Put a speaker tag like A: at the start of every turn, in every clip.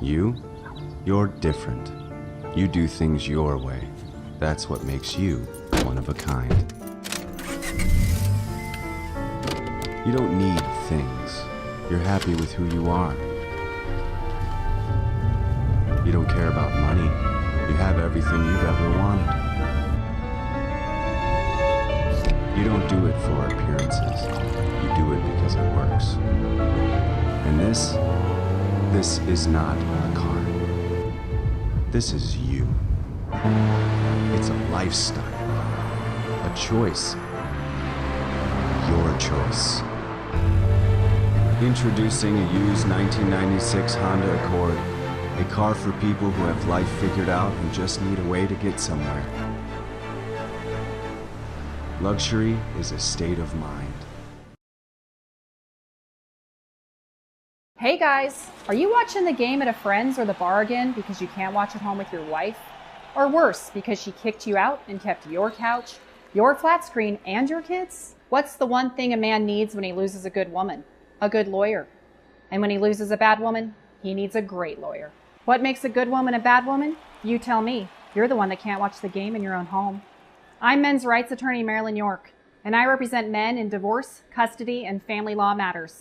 A: You're different. You do things your way. That's what makes you one of a kind. You don't need things. You're happy with who you are. You don't care about money. You have everything you've ever wanted. You don't do it for appearances. You do it because it works. And this is not a card. This is you. It's a lifestyle. A choice. Your choice. Introducing a used 1996 Honda Accord. A car for people who have life figured out and just need a way to get somewhere. Luxury is a state of mind.
B: Hey guys, are you watching the game at a friend's or the bar again because you can't watch at home with your wife? Or worse, because she kicked you out and kept your couch, your flat screen, and your kids? What's the one thing a man needs when he loses a good woman? A good lawyer. And when he loses a bad woman, he needs a great lawyer. What makes a good woman a bad woman? You tell me. You're the one that can't watch the game in your own home. I'm men's rights attorney Marilyn York, and I represent men in divorce, custody, and family law matters.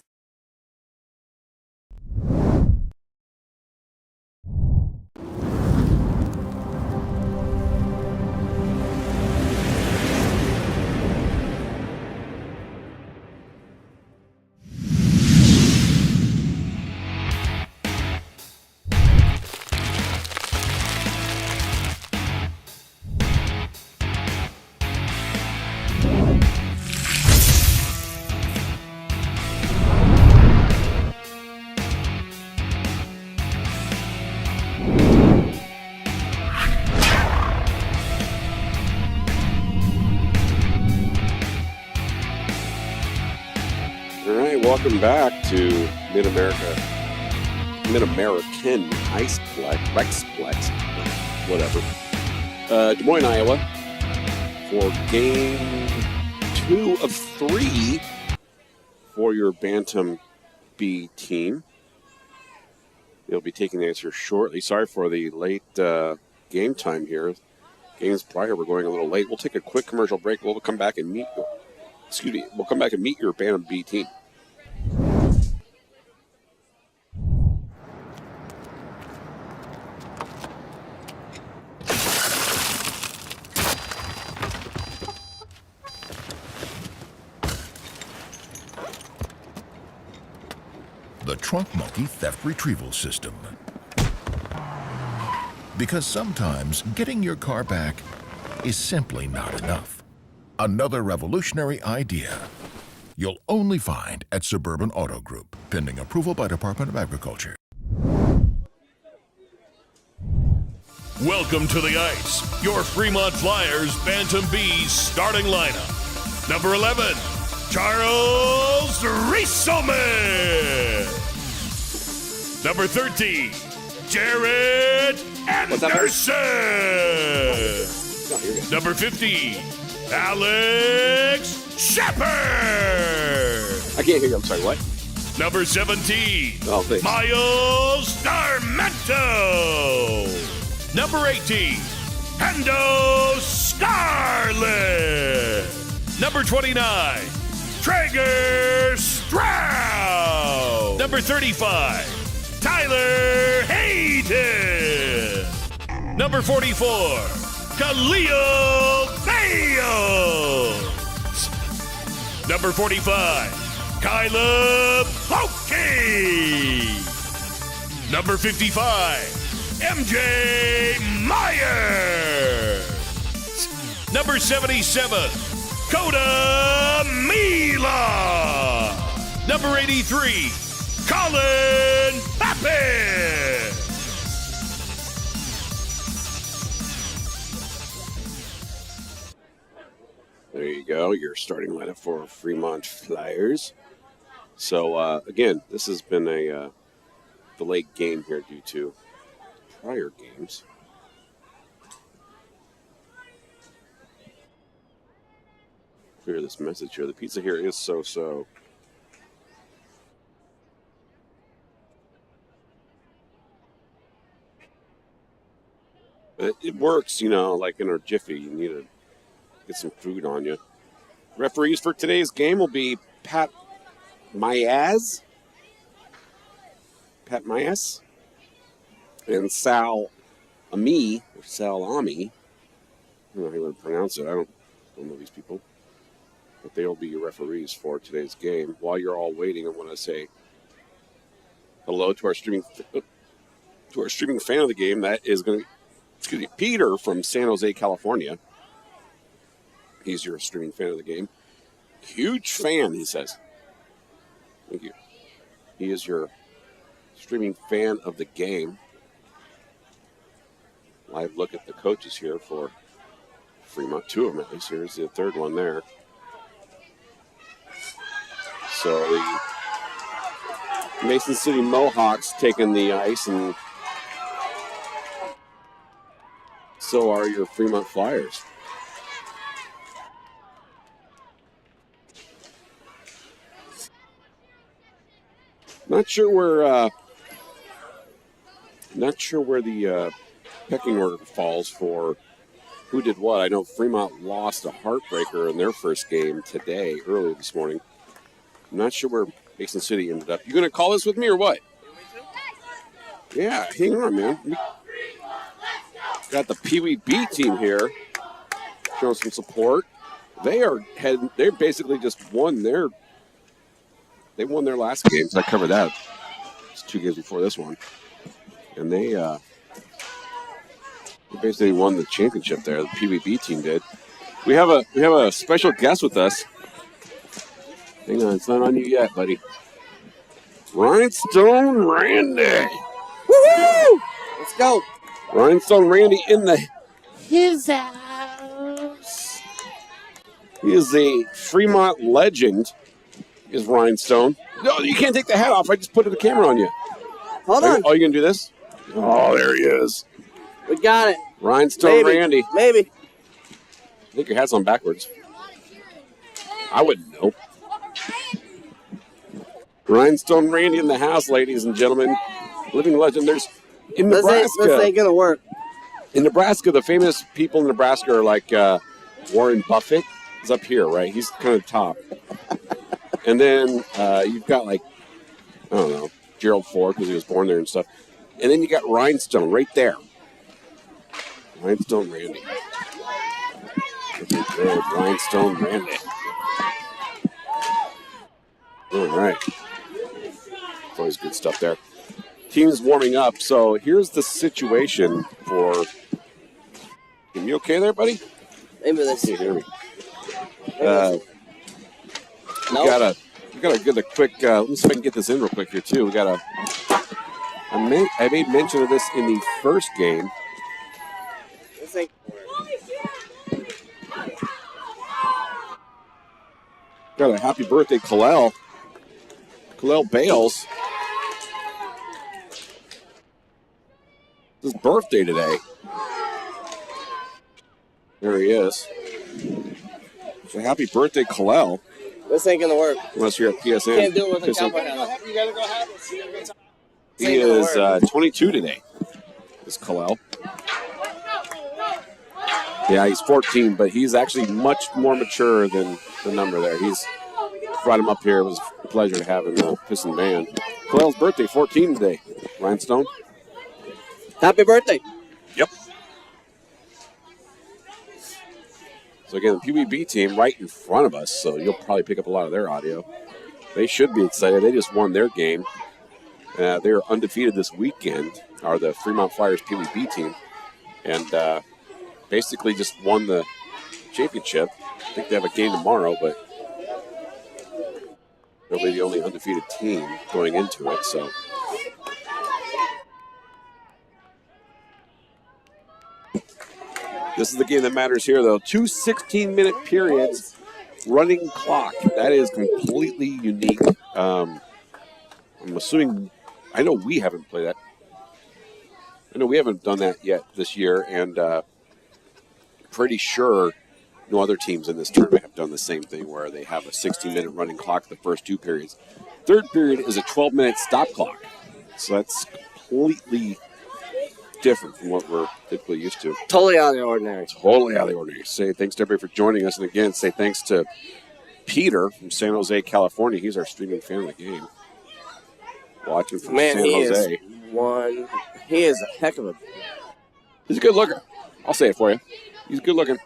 C: Welcome back to Mid-American Rexplex, whatever. Des Moines, Iowa, for game 2 of 3 for your Bantam B team. They'll be taking the answer shortly. Sorry for the late game time here. Games prior were going a little late. We'll take a quick commercial break. We'll come back and meet your Bantam B team.
D: The Trunk Monkey Theft Retrieval System. Because sometimes getting your car back is simply not enough. Another revolutionary idea you'll only find at Suburban Auto Group, pending approval by Department of Agriculture.
E: Welcome to the ice, your Fremont Flyers Bantam Bees starting lineup. Number 11, Charles Rieselman. Number 13, Jared Anderson. Number 15, Alex Shepard.
C: I can't hear you. I'm sorry, what?
E: Number 17,
C: thanks.
E: Miles Starmento. Number 18, Hendo Scarlett. Number 29, Traeger Stroud. Number 35, Tyler Hayden. Number 44, Khalil Bales. Number 45, Kyla Bokeh. Number 55, MJ Meyer. Number 77, Coda Mila. Number 83, Colin Pappas.
C: There you go, your starting lineup for Fremont Flyers. So, again, this has been a delayed game here due to prior games. Clear this message here. The pizza here is so-so. It works, you know, like in a jiffy. You need to get some food on you. Referees for today's game will be Pat Myaz, and Sal Ami, or Sal Ami. I don't know how you would pronounce it. I don't know these people. But they will be your referees for today's game. While you're all waiting, I want to say hello to our streaming fan of the game. That is going to be Peter from San Jose, California. He's your streaming fan of the game. Huge fan, he says. Thank you. He is your streaming fan of the game. Live look at the coaches here for Fremont. Two of them at least. Here's the third one there. So the Mason City Mohawks taking the ice, and so are your Fremont Flyers. Not sure where the pecking order falls for who did what. I know Fremont lost a heartbreaker in their first game today, earlier this morning. I'm not sure where Mason City ended up. You going to call this with me or what? Yeah, hang on, man. We got the Pee Wee B team here showing some support. They basically just won their last game. So I covered that. It's 2 games before this one, and they basically won the championship there. The Pee Wee B team did. We have a special guest with us. Hang on, it's not on you yet, buddy. Rhinestone Randy.
F: Woohoo! Let's go.
C: Rhinestone Randy in his house. He is a Fremont legend, is Rhinestone. No, you can't take the hat off. I just put the camera on you.
F: Hold on.
C: Oh, you gonna do this? Oh, there he is.
F: We got it.
C: Rhinestone Randy.
F: Maybe.
C: I think your hat's on backwards. I wouldn't know. Rhinestone Randy in the house, ladies and gentlemen. Living legend. There's in Nebraska.
F: This ain't gonna work.
C: In Nebraska, the famous people in Nebraska are like Warren Buffett is up here, right? He's kind of top. And then you've got like, I don't know, Gerald Ford because he was born there and stuff. And then you got Rhinestone right there. Rhinestone Randy. Good, Rhinestone Randy. All right. It's always good stuff there. Team's warming up, so here's the situation for. You okay there, buddy?
F: Maybe this.
C: Can you hear me?
F: Nope.
C: We gotta get a quick. Let me see if I can get this in real quick here too. We gotta. I made mention of this in the first game.
F: This ain't.
C: Got a happy birthday, Kalel. Kalel Bales. It's his birthday today. There he is. So happy birthday, Kalel.
F: This ain't gonna work.
C: Unless you're at PSN.
F: Can't do it with a cowboy hat.
G: You gotta go have it.
C: He is 22 today. This Kalel. Yeah, he's 14, but he's actually much more mature than the number there. He's brought him up here. It was a pleasure to have him in the Piston band. Kalel's birthday, 14 today. Rhinestone.
F: Happy birthday.
C: Yep. So again, the Pee Wee B team right in front of us, so you'll probably pick up a lot of their audio. They should be excited. They just won their game. They're undefeated this weekend, are the Fremont Flyers Pee Wee B team, and basically just won the championship. I think they have a game tomorrow, but they'll be the only undefeated team going into it. So. This is the game that matters here, though. 2 16-minute periods, running clock. That is completely unique. I'm assuming, I know we haven't played that. I know we haven't done that yet this year, and pretty sure no other teams in this tournament have done the same thing where they have a 16-minute running clock the first 2 periods. Third period is a 12-minute stop clock. So that's completely different from what we're typically used to.
F: Totally out of the ordinary.
C: Totally out of the ordinary. Say thanks to everybody for joining us. And again, say thanks to Peter from San Jose, California. He's our streaming fan of the game. Watching from San Jose.
F: He is a heck of a...
C: He's a good looker. I'll say it for you. He's good looking.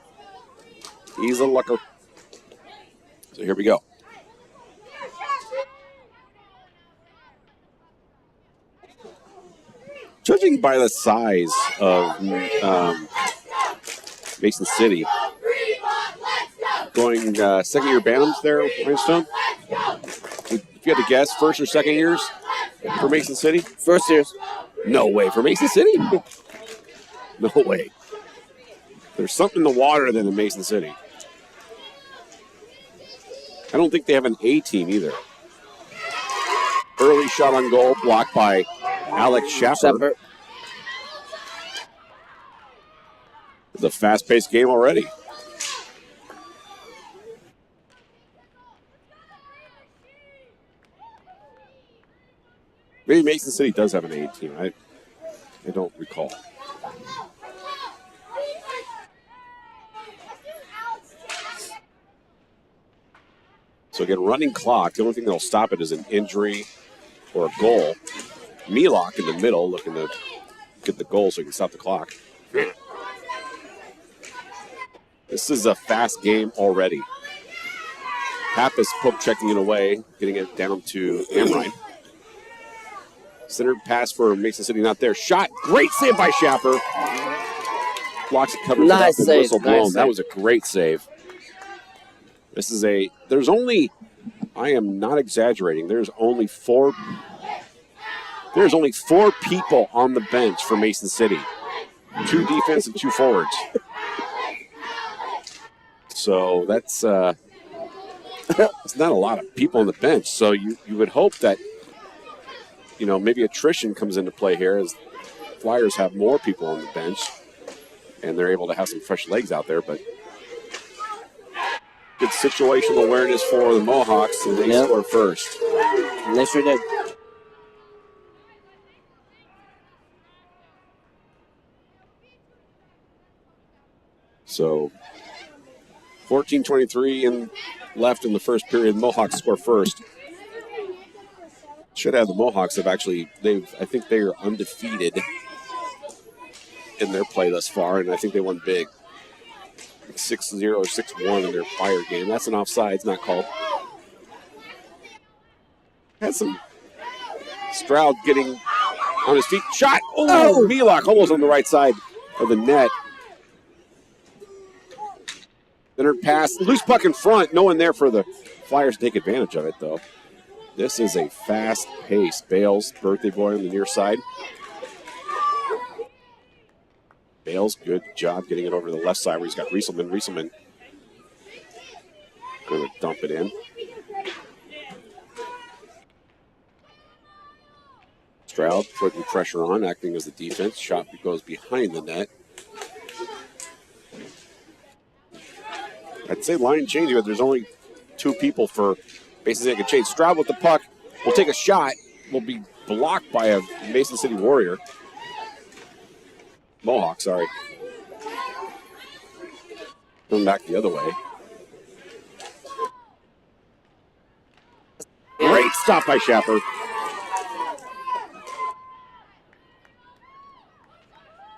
C: He's a looker. So here we go. Judging by the size of Mason City, going second-year Bantams there, Rhinestone? If you had to guess, first or second years for Mason City?
F: First years.
C: No way. For Mason City? No way. There's something in the water than in Mason City. I don't think they have an A team either. Early shot on goal, blocked by Alex Schaffer. It's a fast-paced game already. Maybe Mason City does have an A team. I don't recall. So again, running clock. The only thing that'll stop it is an injury or a goal. Milok in the middle looking to get the goal so he can stop the clock. This is a fast game already. Pappas poke checking it away, getting it down to Amrine. Centered pass for Mason City, not there. Shot, great save by Schaffer. Blocks it, covers
F: Nice
C: it up, and
F: save,
C: whistle
F: nice
C: blown.
F: save.
C: That was a great save. This is I am not exaggerating, there's only four people on the bench for Mason City. 2 defense and 2 forwards. So that's it's not a lot of people on the bench. So you would hope that, maybe attrition comes into play here as Flyers have more people on the bench and they're able to have some fresh legs out there. But good situational awareness for the Mohawks, and they score first.
F: And they sure did.
C: So 14:23 left in the first period. Mohawks score first. Should have the Mohawks I think they are undefeated in their play thus far, and I think they won big. 6-0 or 6-1 in their prior game. That's an offside. It's not called. Had some Stroud getting on his feet. Shot. Oh, Milok almost on the right side of the net. Centered pass. Loose puck in front. No one there for the Flyers to take advantage of it, though. This is a fast pace. Bales, birthday boy on the near side. Bales, good job getting it over to the left side where he's got Rieselman. Rieselman going to dump it in. Stroud putting pressure on, acting as the defense. Shot goes behind the net. I'd say line change, but there's only 2 people for bases they can change. Stroud with the puck will take a shot. Will be blocked by a Mason City Warrior. Mohawk, sorry. Going back the other way. Great stop by Schaffer.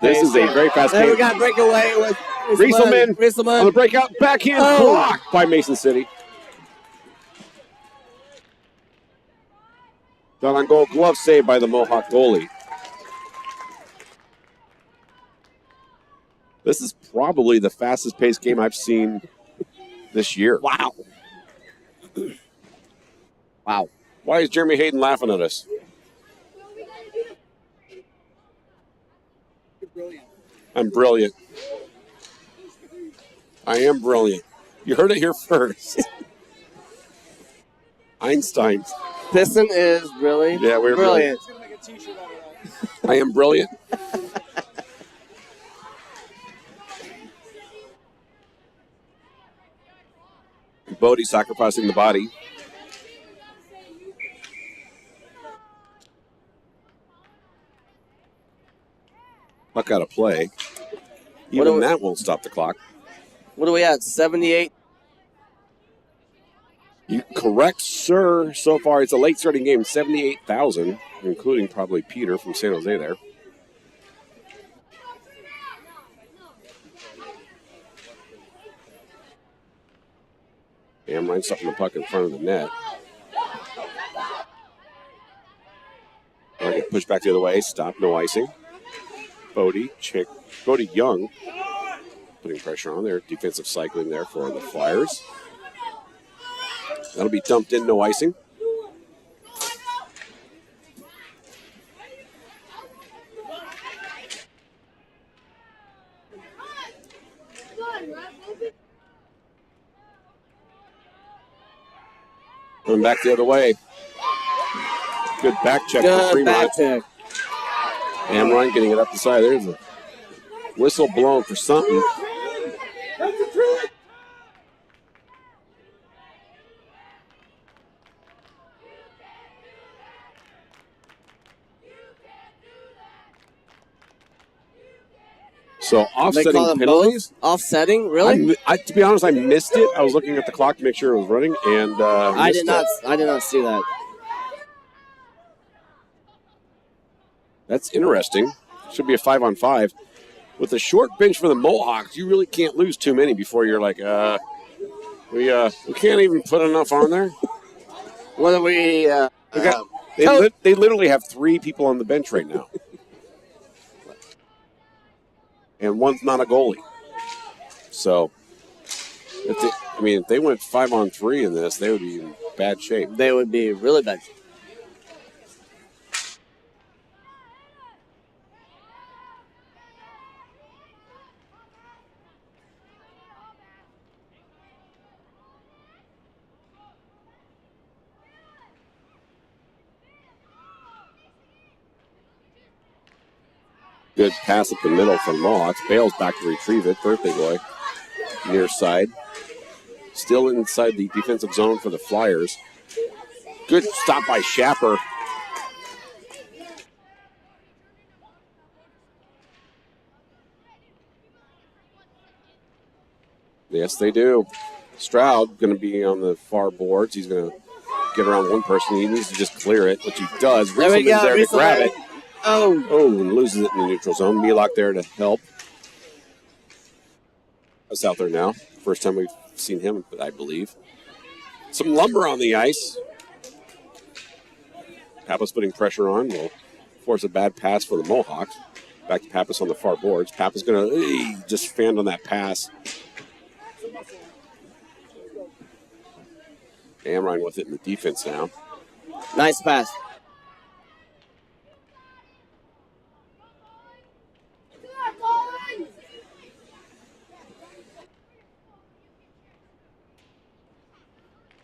C: This is a very fast
F: Then
C: game.
F: we got breakaway with
C: Rieselman on the breakout. Backhand blocked by Mason City. Done on goal. Glove saved by the Mohawk goalie. This is probably the fastest paced game I've seen this year.
F: Wow. Wow.
C: Why is Jeremy Hayden laughing at us? I'm brilliant. I am brilliant. You heard it here first. Einstein.
F: Piston is really
C: we're
F: brilliant.
C: I am brilliant. Bodie sacrificing the body. clock out of play. Even that won't stop the clock.
F: What are we at? 78.
C: You correct, sir. So far, it's a late starting game. 78,000, including probably Peter from San Jose there. Amrine stuffing the puck in front of the net. Get pushed back the other way. Stop. No icing. Bodie Young putting pressure on there. Defensive cycling there for the Flyers. That'll be dumped in. No icing. Coming back the other way. Good back check for Fremont.
F: Back check.
C: Amrine getting it up the side. There's a whistle blown for something. So offsetting penalties.
F: Offsetting, really?
C: To be honest, I missed it. I was looking at the clock to make sure it was running, and
F: I did not see that.
C: That's interesting. Should be a 5-on-5. With a short bench for the Mohawks, you really can't lose too many before you're like, we can't even put enough on there.
F: What are we?
C: They literally have 3 people on the bench right now. And one's not a goalie. So, if they went 5-on-3 in this, they would be in bad shape.
F: They would be really bad.
C: Good pass up the middle from Mohawks. Bale's back to retrieve it. Birthday boy near side. Still inside the defensive zone for the Flyers. Good stop by Schapper. Yes, they do. Stroud going to be on the far boards. He's going to get around one person. He needs to just clear it, which he does. Rieselman's there to grab it. And loses it in the neutral zone. Milok there to help. That's out there now. First time we've seen him, I believe. Some lumber on the ice. Pappas putting pressure on. Will force a bad pass for the Mohawks. Back to Pappas on the far boards. Pappas going to just fanned on that pass. Amrine with it in the defense now.
F: Nice pass.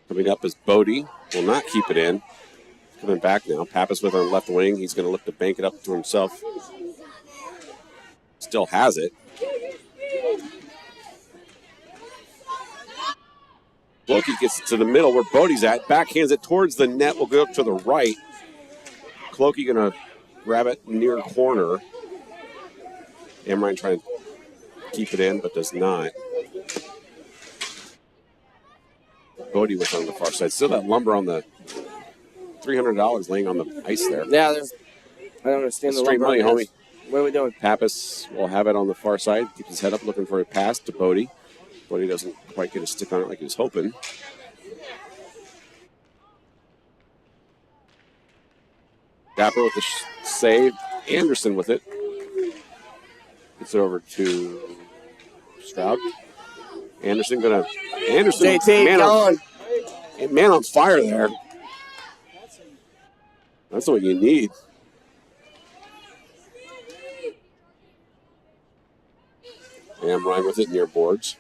C: Coming up is Bodie. Will not keep it in. Coming back now. Pappas with on left wing. He's going to look to bank it up to himself. Still has it. Clokey gets to the middle where Bodie's at. Backhands it towards the net. Will go up to the right. Clokey going to grab it near corner. Amrine trying to keep it in, but does not. Bodie was on the far side. Still that lumber on the $300 laying on the ice there.
F: Yeah, I don't understand the
C: straight
F: lumber.
C: money, homie.
F: What are we doing?
C: Pappas will have it on the far side. Keeps his head up looking for a pass to Bodie. Bodie doesn't quite get a stick on it like he was hoping. Dapper with the save. Anderson with it. Gets it over to Stroud. Anderson man on fire there. That's what you need. Amrine with it near boards.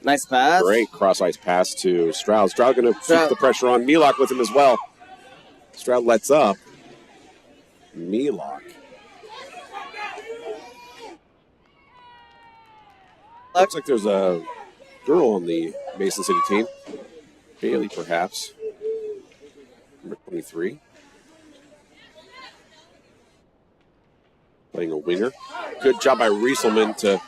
F: Nice pass.
C: Great cross-ice pass to Stroud. Stroud going to keep the pressure on. Milok with him as well. Stroud lets up. Milok. Looks like there's a girl on the Mason City team. Bailey, perhaps. Number 23. playing a winger. Good job by Rieselman to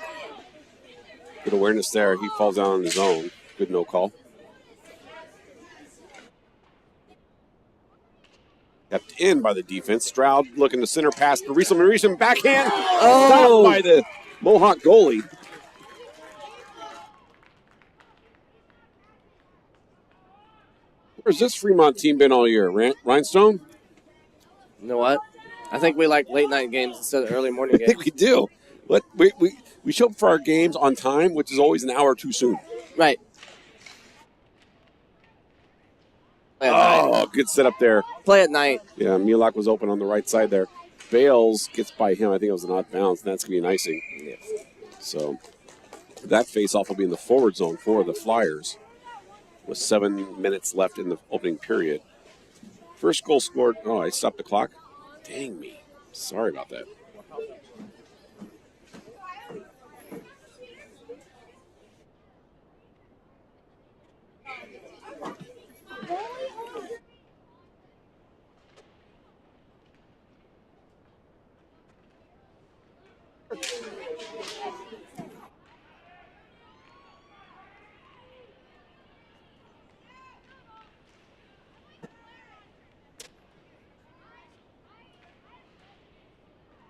C: get awareness there. He falls down on his own. Good no call. Kept in by the defense. Stroud looking to center pass to Rieselman. Rieselman backhand. Stopped by the Mohawk goalie. Where's this Fremont team been all year? Rhinestone?
F: You know what? I think we like late night games instead of early morning
C: I
F: games.
C: think we do. But we show up for our games on time, which is always an hour too soon.
F: Right. Play at night.
C: Good setup there.
F: Play at night.
C: Yeah, Milak was open on the right side there. Bales gets by him. I think it was an odd bounce, and that's going to be an icing.
F: Yeah.
C: So that face-off will be in the forward zone for the Flyers with 7 minutes left in the opening period. First goal scored. Oh, I stopped the clock. Dang me. Sorry about that.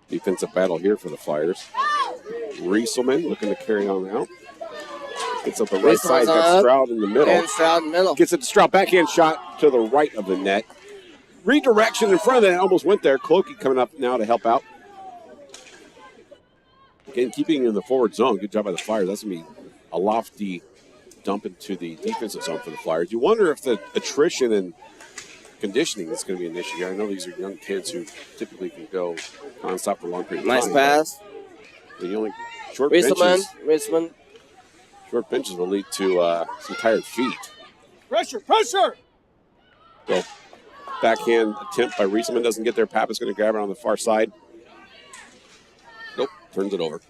C: Defensive battle here for the Flyers. Rieselman looking to carry on out. Gets up the right side, gets Stroud in the middle.
F: And Stroud in the middle.
C: Gets it to Stroud, backhand shot to the right of the net. Redirection in front of the net, almost went there. Clokey coming up now to help out. Again, keeping in the forward zone. Good job by the Flyers. That's going to be a lofty dump into the defensive zone for the Flyers. You wonder if the attrition and conditioning is going to be an issue here. I know these are young kids who typically can go nonstop for a long period of time.
F: Nice pass.
C: The only short benches.
F: Rieselman.
C: Short benches will lead to some tired feet.
F: Pressure.
C: So, backhand attempt by Rieselman doesn't get there. Pappas going to grab it on the far side. Nope, turns it over.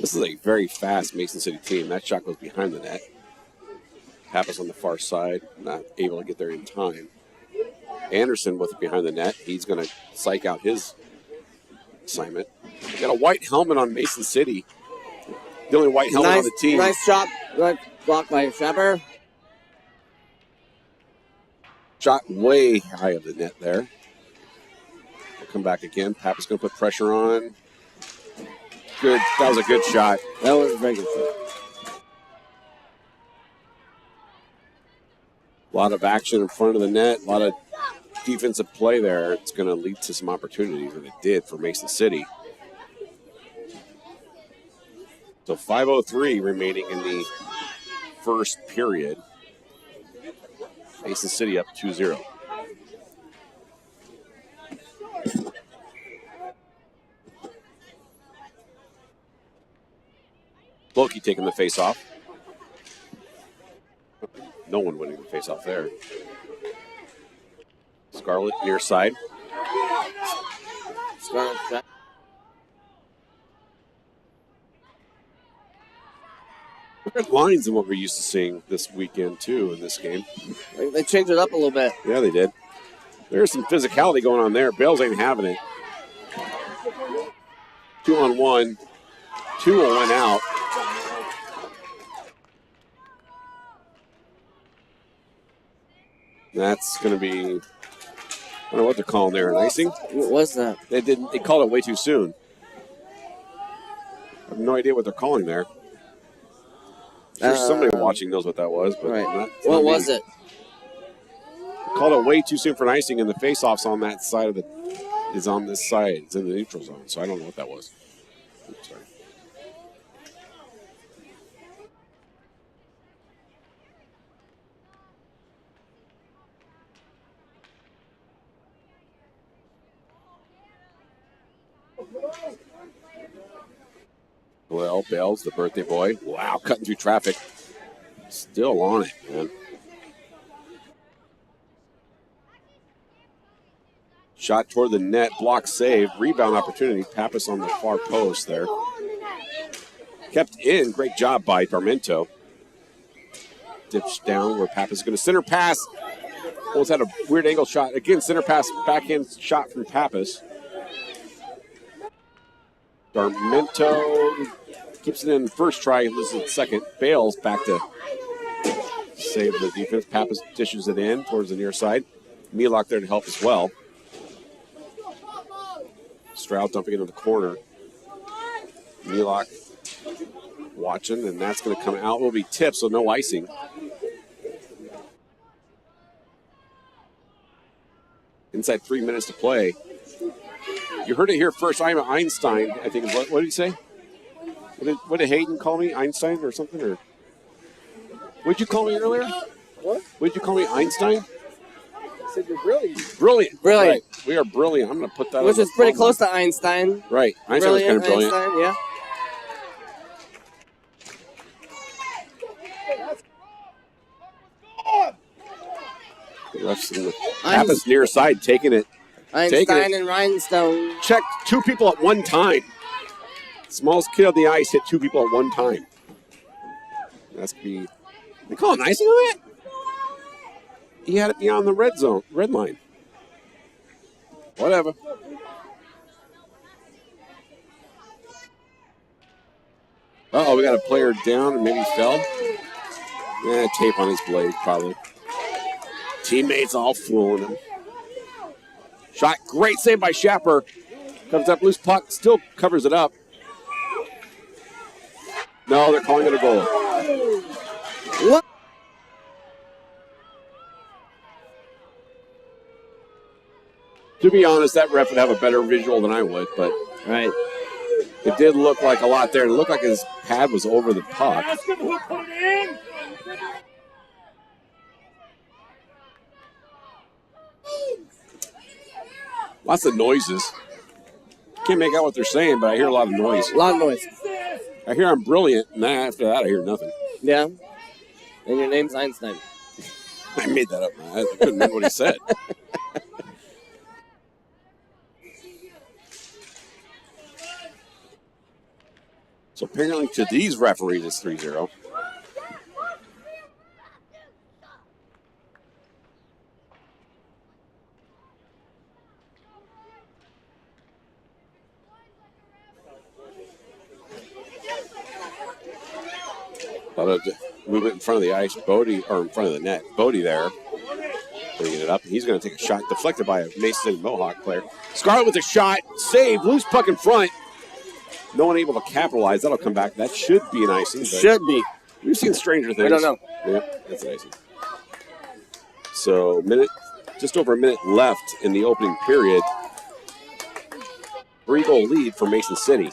C: This is a very fast Mason City team. That shot goes behind the net. Pappas on the far side, not able to get there in time. Anderson with it behind the net. He's going to psych out his assignment. Got a white helmet on Mason City. The only white helmet on the team.
F: Nice shot. Blocked by Shepard.
C: Shot way high of the net there. We'll come back again. Pappas going to put pressure on. Good. That was a good shot.
F: That was a very good shot.
C: A lot of action in front of the net. A lot of defensive play there. It's going to lead to some opportunities, and it did for Mason City. So 5:03 remaining in the first period. Mason City up 2-0. Loki taking the face off. No one winning the face off there. Scarlett near side.
F: Scarlett shot.
C: Different lines than what we're used to seeing this weekend, too, in this game.
F: They changed it up a little bit.
C: Yeah, they did. There's some physicality going on there. Bales ain't having it. 2-on-1. 2 will win out. That's going to be, I don't know what they're calling there, an icing?
F: What was that?
C: They called it way too soon. I have no idea what they're calling there. There's somebody watching knows what that was, but
F: right. What was it?
C: Called it way too soon for an icing, and the face-off's on that side of the is on this side. It's in the neutral zone, so I don't know what that was. Oops, sorry. Well, Bales, the birthday boy. Wow, cutting through traffic. Still on it, man. Shot toward the net, block save, rebound opportunity. Pappas on the far post there. Kept in, great job by Darmento. Dips down where Pappas is going to center pass. Almost had a weird angle shot. Again, center pass, backhand shot from Pappas. Darmento keeps it in first try, loses it second. Bales back to save the defense. Pappas dishes it in towards the near side. Mielak there to help as well. Stroud dumping into the corner. Mielak watching, and that's going to come out. Will be tipped, so no icing. Inside 3 minutes to play. You heard it here first. I'm Einstein, I think. What did he say? What did Hayden call me? Einstein or something? Or what did you call me earlier?
F: What?
C: What did you call me? Einstein?
F: I said you're brilliant.
C: Brilliant.
F: Brilliant.
C: Right. We are brilliant. I'm going to put that
F: Which
C: on
F: is
C: the
F: pretty
C: phone.
F: close to Einstein.
C: Right. Einstein was kind of brilliant.
F: Einstein, yeah.
C: Refs in the Pappas near side taking it.
F: Einstein and Rhinestone.
C: Check 2 people at one time. Smallest kid on the ice hit 2 people at one time. That's be. They call it icing on that? He had it beyond the red line. Whatever. Uh-oh, we got a player down and maybe fell. Tape on his blade, probably. Teammates all fooling him. Shot, great save by Schapper. Comes up, loose puck, still covers it up. No, they're calling it a goal.
F: What?
C: To be honest, that ref would have a better visual than I would, but
F: Right.
C: it did look like a lot there. It looked like his pad was over the puck. Lots of noises. Can't make out what they're saying, but I hear a lot of noise.
F: A lot of noise.
C: I hear I'm brilliant, and then after that I hear nothing.
F: Yeah. And your name's Einstein.
C: I made that up, man. I couldn't remember what he said. So apparently to these referees it's 3-0. A lot of movement in front of the ice. Bodie, or in front of the net. Bodie there, bringing it up. He's going to take a shot deflected by a Mason City Mohawk player. Scarlett with a shot. Saved. Loose puck in front. No one able to capitalize. That'll come back. That should be an icing.
F: Should be.
C: We've seen stranger things.
F: I don't know.
C: Yep, that's an icing. So just over a minute left in the opening period. 3-goal lead for Mason City.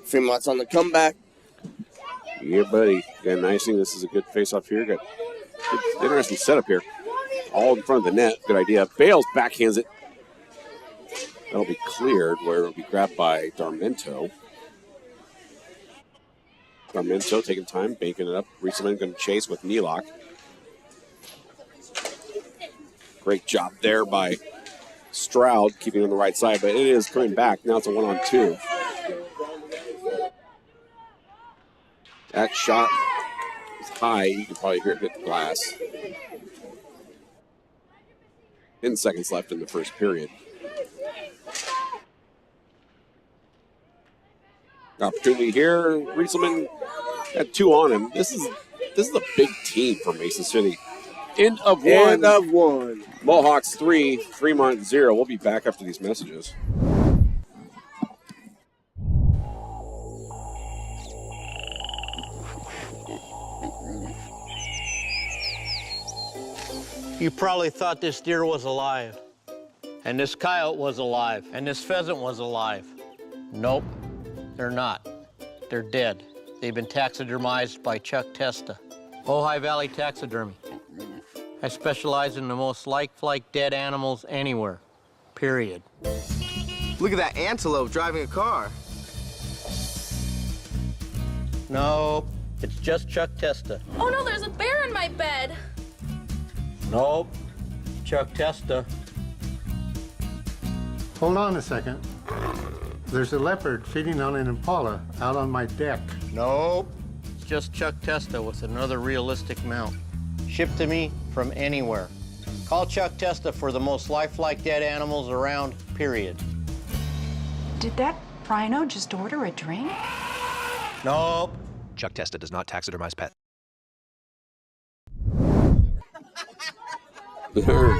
F: Fremont's on the comeback.
C: Yeah, buddy. Got an icing. This is a good face-off here. Got good, interesting setup here. All in front of the net. Good idea. Bales backhands it. That'll be cleared where it'll be grabbed by Darmento. Darmento taking time, banking it up. Rieselman going to chase with Mielak. Great job there by Stroud, keeping on the right side, but it is coming back. Now it's a 1-on-2. That shot is high. You can probably hear it hit the glass. 10 seconds left in the first period. Opportunity here. Rieselman had 2 on him. This is a big team for Mason City. End of one.
F: End of one.
C: Mohawks 3, Fremont 0. We'll be back after these messages.
G: You probably thought this deer was alive, and this coyote was alive, and this pheasant was alive. Nope, they're not. They're dead. They've been taxidermized by Chuck Testa. Ojai Valley Taxidermy. I specialize in the most like dead animals anywhere, period.
H: Look at that antelope driving a car.
G: Nope, it's just Chuck Testa.
I: Oh no, there's a bear in my bed.
G: Nope, Chuck Testa.
J: Hold on a second. There's a leopard feeding on an impala out on my deck.
G: Nope. It's just Chuck Testa with another realistic mount. Shipped to me from anywhere. Call Chuck Testa for the most lifelike dead animals around, period.
K: Did that rhino just order a drink?
G: Nope.
L: Chuck Testa does not taxidermize pets.
C: We're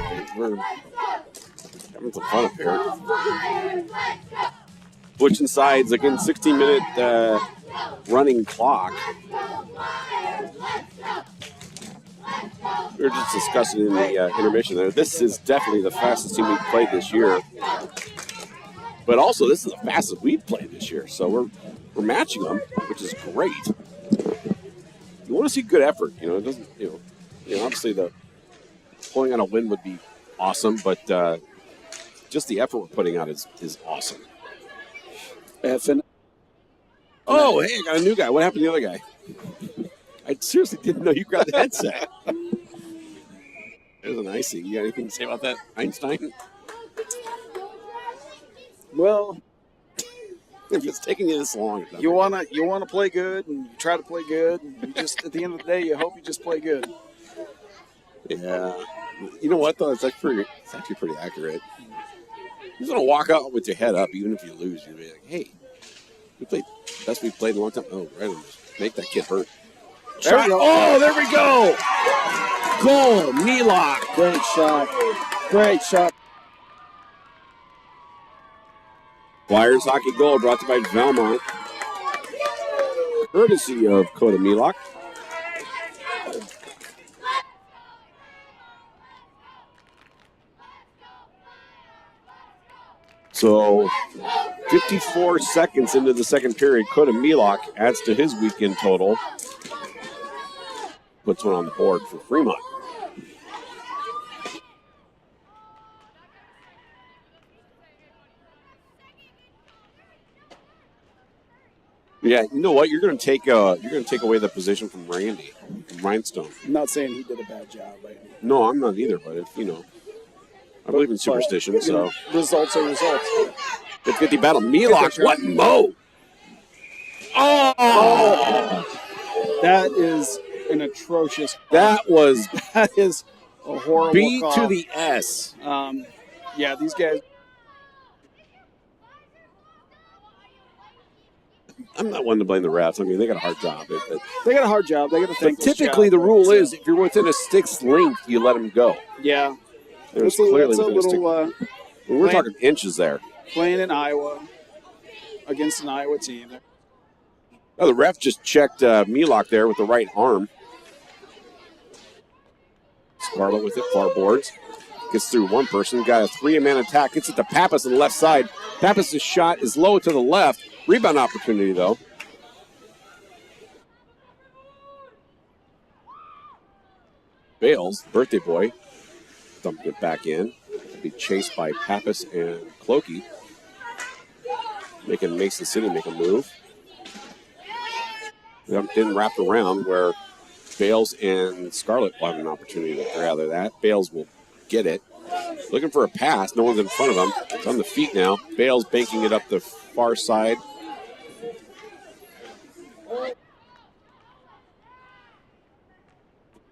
C: having some fun up here. Switching sides again, 16-minute running clock. We were just discussing in the intermission there. This is definitely the fastest team we've played this year. But also, this is the fastest we've played this year. So we're matching them, which is great. You want to see good effort. It doesn't. Obviously the pulling out a win would be awesome, but just the effort we're putting out is awesome. Oh, hey, I got a new guy. What happened to the other guy? I seriously didn't know you grabbed the headset. There's an icing. You got anything to say about that, Einstein?
M: Well,
C: if it's taking you this long,
M: you wanna play good, and you try to play good, and you just at the end of the day, you hope you just play good.
C: Yeah. You know what though? It's actually pretty accurate. You're gonna walk out with your head up, even if you lose. You'll be like, "Hey, we played best we've played in a long time." Oh, right, make that kid hurt. Shot. Oh, there we go. Goal, Milok.
M: Great shot. Great shot.
C: Flyers hockey goal brought to you by Belmont. Courtesy of Coda Milok. So, 54 seconds into the second period, Coda Milok adds to his weekend total. Puts one on the board for Fremont. Yeah, you know what? You're going to take away the position from Randy, from Rhinestone.
M: I'm not saying he did a bad job, right?
C: No, I'm not either. But I believe in superstition. So
M: results are results.
C: 50-50 battle. Milok, what mo? Oh!
M: That is an atrocious.
C: That
M: is a horrible
C: B
M: call.
C: to the S.
M: Yeah, these guys.
C: I'm not one to blame the refs. I mean, they got a hard job.
M: They got a hard job. They got a thankless
C: typically,
M: job,
C: the rule is if you're within a stick's length, you let them go.
M: Yeah.
C: There's
M: That's
C: clearly
M: a
C: within
M: little.
C: We're talking inches there.
M: Playing in Iowa against an Iowa team.
C: Oh, the ref just checked Milok there with the right arm. Scarlett with it, far boards. Gets through one person. Got a three-man attack. Gets it to Pappas on the left side. Pappas' shot is low to the left. Rebound opportunity, though. Bales, birthday boy, dumped it back in. To be chased by Pappas and Clokey. Making Mason City make a move. Didn't wrap around where Bales and Scarlett will have an opportunity to gather that. Bales will get it. Looking for a pass. No one's in front of him. It's on the feet now. Bales banking it up the far side.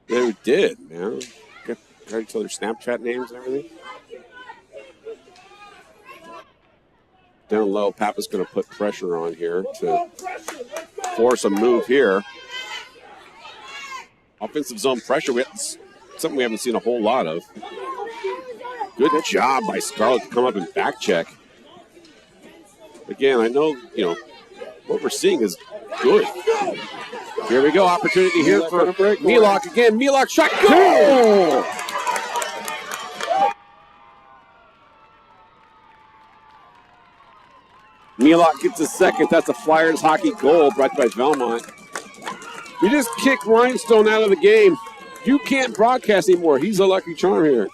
C: They did, man. Got each other Snapchat names and everything. Down low, Papa's going to put pressure on here to force a move here. Offensive zone pressure, something we haven't seen a whole lot of. Good job by Scarlett to come up and back check. Again, I know, what we're seeing is good. Here we go, opportunity here for Milok again. Milok shot, goal! Milok gets a second. That's a Flyers hockey goal brought by Belmont. We just kicked Rhinestone out of the game. You can't broadcast anymore. He's a lucky charm here.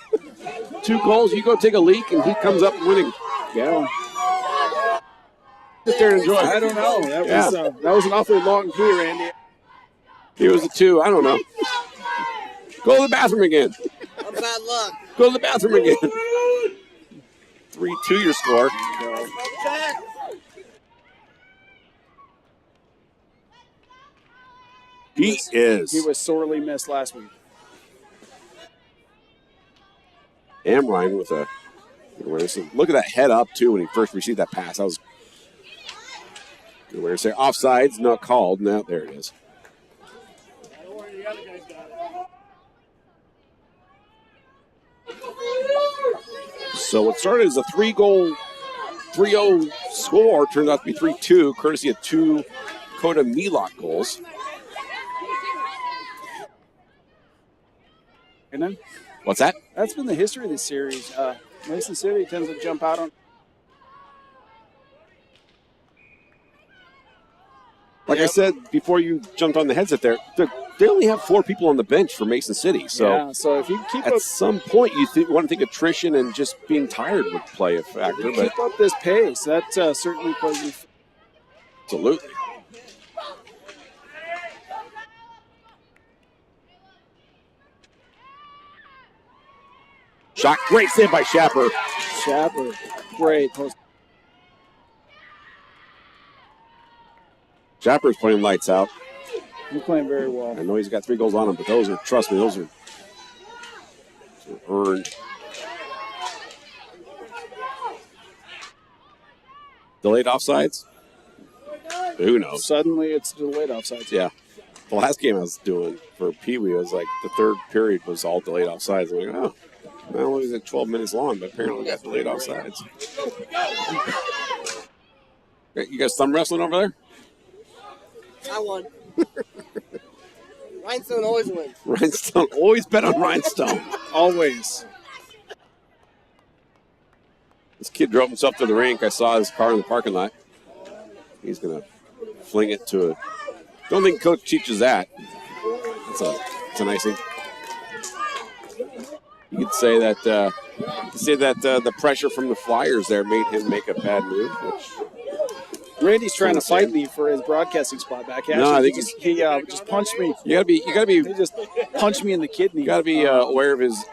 C: 2 goals. You go take a leak, and he comes up winning. Yeah. Sit there and enjoy.
M: I don't know. That was an awfully long pee, Randy.
C: Here was a 2. I don't know. Go to the bathroom again.
F: Bad luck.
C: Go to the bathroom again. 3-2 your score. He is.
M: He was sorely missed last week.
C: Amrine with a good awareness. Look at that head up, too, when he first received that pass. That was good awareness there. Offsides, not called. No, there it is. So what started as a 3-0 score turned out to be 3-2, courtesy of 2 Coda Milok goals.
M: And then,
C: what's that?
M: That's been the history of this series. Mason City tends to jump out on.
C: Like I said before you jumped on the headset there, they only have 4 people on the bench for Mason City. So,
M: yeah, so if you keep
C: at some point you want to think attrition and just being tired would play a factor. But
M: keep up this pace, that certainly plays.
C: Absolutely. Shot, great save by Shapper.
M: Shapper, great post.
C: Shapper's playing lights out.
M: He's playing very well.
C: I know he's got 3 goals on him, but those are, trust me, those are earned. Delayed offsides? Who knows?
M: Suddenly it's delayed offsides.
C: Yeah. The last game I was doing for Pee Wee was like the 3rd period was all delayed offsides. I'm like, oh, not only is it 12 minutes long, but apparently we got delayed offsides. You guys thumb wrestling over there?
F: I won. Rhinestone always wins.
C: Rhinestone, always bet on Rhinestone.
M: Always.
C: This kid drove himself to the rink. I saw his car in the parking lot. He's going to fling it to a... Don't think Coach teaches that. It's a nice thing. You could say that the pressure from the Flyers there made him make a bad move, which...
M: Randy's trying to fight me for his broadcasting spot back. Actually,
C: no, I think
M: he just punched me.
C: You gotta be.
M: He just punched me in the kidney.
C: You gotta be aware of his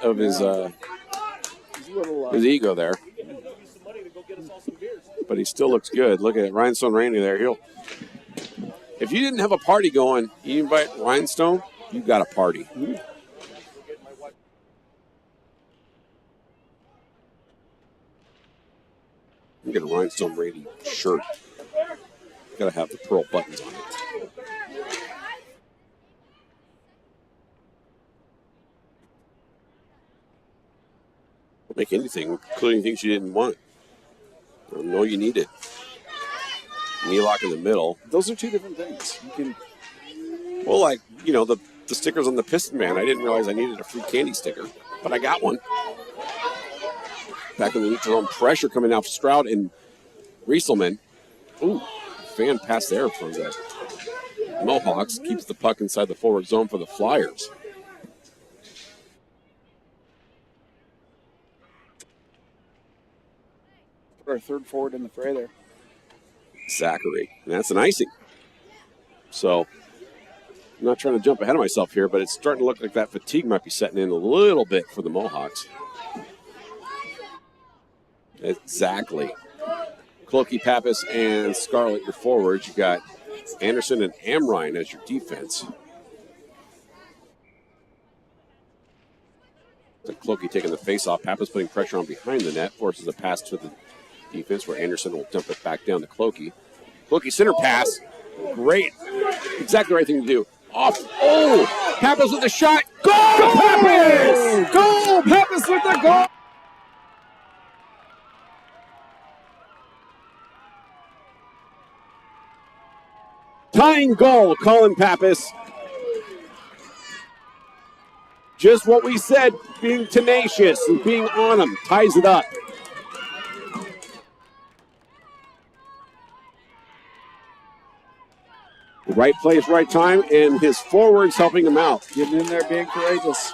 C: ego there. But he still looks good. Look at it, Rhinestone Randy there. If you didn't have a party going, you invite Rhinestone, you got a party.
M: Mm-hmm.
C: You get a Rhinestone Randy shirt. Gotta have the pearl buttons on it. Make anything, including things you didn't want. I know you need it. Milok in the middle.
M: Those are 2 different things. You can.
C: Well, like, the stickers on the Piston Man. I didn't realize I needed a free candy sticker, but I got one. Back in the neutral zone, pressure coming out Stroud and Rieselman. Ooh. Fan pass there from the Mohawks. Keeps the puck inside the forward zone for the Flyers.
M: Our 3rd forward in the fray there.
C: Zachary. And that's an icing. So, I'm not trying to jump ahead of myself here, but it's starting to look like that fatigue might be setting in a little bit for the Mohawks. Exactly. Clokey, Pappas, and Scarlett, your forwards. You got Anderson and Amrine as your defense. So Clokey taking the face-off. Pappas putting pressure on behind the net. Forces a pass to the defense where Anderson will dump it back down to Clokey. Clokey center pass. Great. Exactly the right thing to do. Off. Oh! Pappas with the shot. Goal, Pappas!
M: Goal! Pappas with the goal!
C: Tying goal, Colin Pappas. Just what we said, being tenacious and being on him, ties it up. Right place, right time, and his forwards helping him out.
M: Getting in there, being courageous.